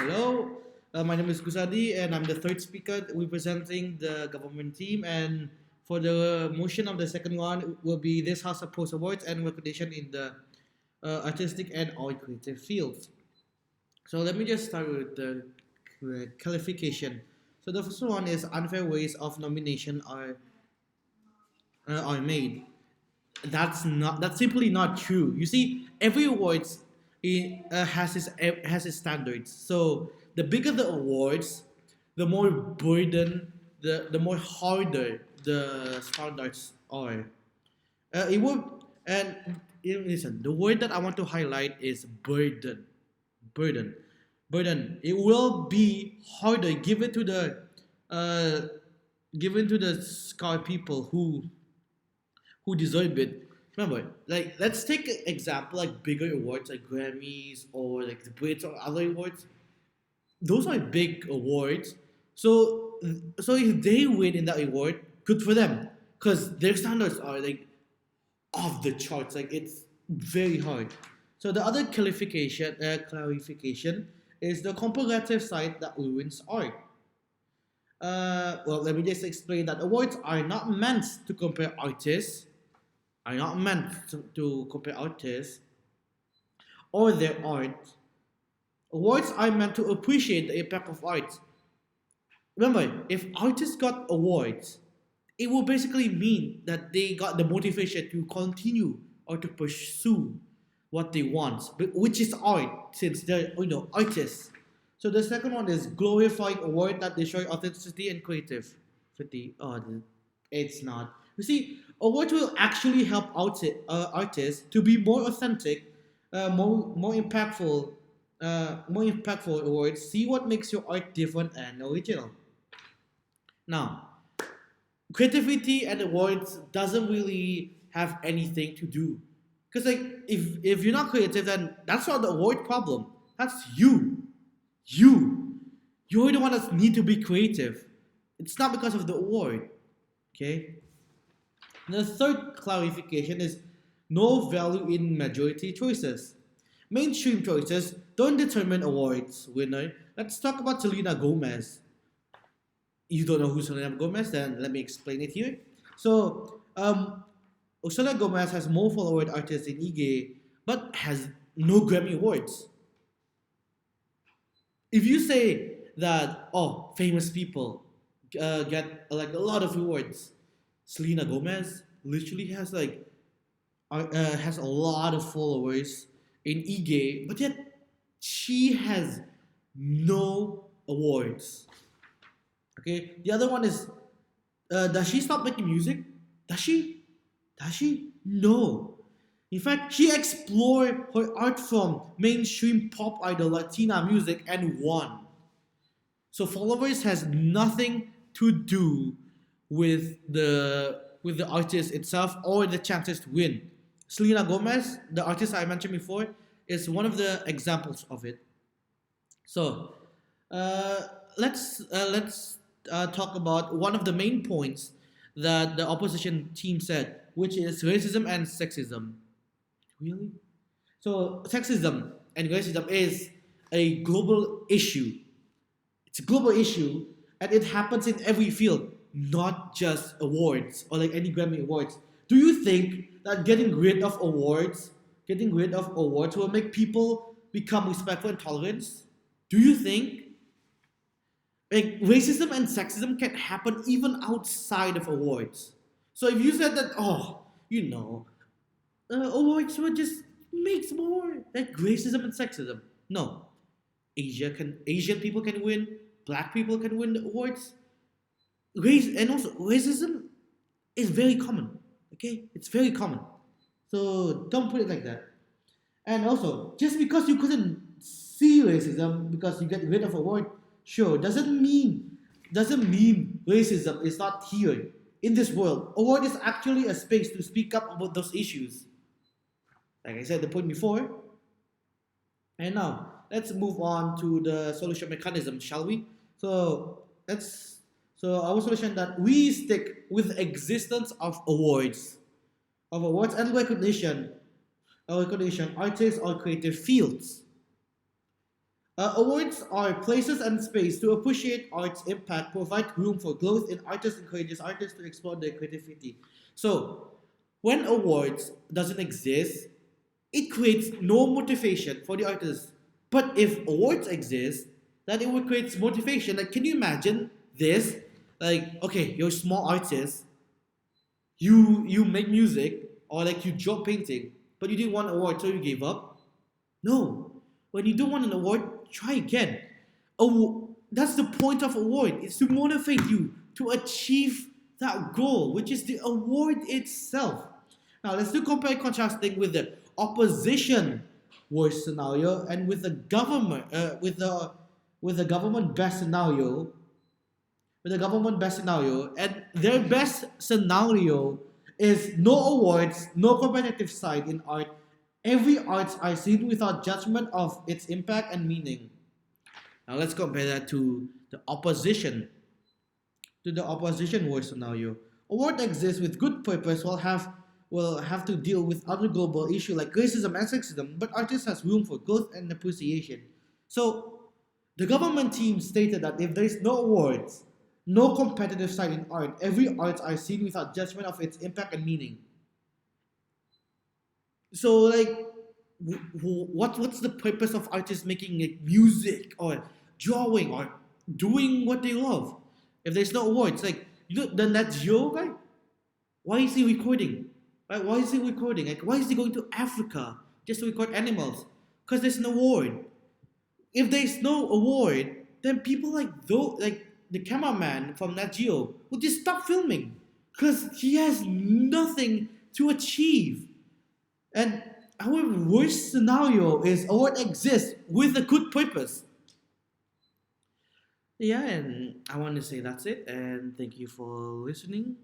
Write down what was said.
Hello, my name is Gusadi, and I'm the third speaker representing the government team. And for the motion of the second one will be this House of Post Awards and recognition in the artistic and or creative fields. So let me just start with the qualification. So the first one is unfair ways of nomination are made. That's simply not true. You see, every awards has its standards. So the bigger the awards, the more burden, the more harder the standards are. It will and listen. The word that I want to highlight is burden, burden, burden. It will be harder uh, given to the scar people who deserve it. Remember, like let's take an example like bigger awards like Grammys or like the Brits or other awards. Those are big awards. So so if they win in that award, good for them. Because their standards are like off the charts. Like it's very hard. So the other clarification is the comparative side that ruins art. Well, let me just explain that awards are not meant to compare artists, are not meant to compare artists or their art. Awards are meant to appreciate the impact of art. Remember, if artists got awards, it will basically mean that they got the motivation to continue or to pursue what they want, which is art, since they're artists. So the second one is glorifying award that destroy authenticity and creativity. Oh, it's not. You see, awards will actually help artists to be more authentic, more impactful awards. See what makes your art different and original. Now, creativity and awards doesn't really have anything to do, because like if you're not creative, then that's not the award problem. That's you you're the one that need to be creative. It's not because of the award. Okay. The third clarification is no value in majority choices. Mainstream choices don't determine awards winner. Let's talk about Selena Gomez. You don't know who Selena Gomez? Then let me explain it here. So, Selena Gomez has more followed artists in EGA, but has no Grammy awards. If you say that, oh, famous people get like a lot of awards, Selena Gomez literally has a lot of followers in EGA, but yet she has no awards. Okay. The other one is, does she stop making music? Does she? Does she? No. In fact, she explored her art from mainstream pop idol Latina music and won. So followers has nothing to do with the artist itself or the chances to win. Selena Gomez, the artist I mentioned before, is one of the examples of it. So let's talk about one of the main points that the opposition team said, which is racism and sexism. Really? So sexism and racism is a global issue. It's a global issue, and it happens in every field, not just awards or like any Grammy awards. Do you think that getting rid of awards will make people become respectful and tolerant? Do you think like racism and sexism can happen even outside of awards? So if you said that, oh, awards will just makes more like racism and sexism. No, Asian people can win, black people can win the awards. Race and also racism is very common. Okay, it's very common. So don't put it like that. And also, just because you couldn't see racism because you get rid of a word, sure, doesn't mean racism is not here in this world. A word is actually a space to speak up about those issues. Like I said the point before. And now let's move on to the solution mechanism, shall we? So our solution that we stick with existence of awards and recognition, artists or creative fields. Awards are places and space to appreciate art's impact, provide room for growth in artists, encourages artists to explore their creativity. So, when awards doesn't exist, it creates no motivation for the artist. But if awards exist, then it will create motivation. Like, can you imagine this? Like, okay, you're a small artist, you make music, or like you draw painting, but you didn't want an award, so you gave up. No. When you don't want an award, try again. That's the point of award. It's to motivate you to achieve that goal, which is the award itself. Now let's do compare and contrasting with the opposition worst scenario and with the government with the government best scenario. With the government best scenario, and their best scenario is no awards, no competitive side in art. Every arts are seen without judgment of its impact and meaning. Now let's compare that to the opposition. To the opposition worst scenario. Award exists with good purpose will have to deal with other global issues like racism and sexism, but artists has room for growth and appreciation. So the government team stated that if there is no awards, no competitive side in art, every arts are seen without judgment of its impact and meaning. So like, what's the purpose of artists making like, music or drawing or doing what they love if there's no awards? Like, you know, the Nat Geo guy, why is he recording? Right? Why is he recording? Like, why is he going to Africa just to record animals? Because there's an award. If there's no award, then people like the cameraman from Nat Geo will just stop filming because he has nothing to achieve. And our worst scenario is award exists with a good purpose. Yeah, and I want to say that's it, and thank you for listening.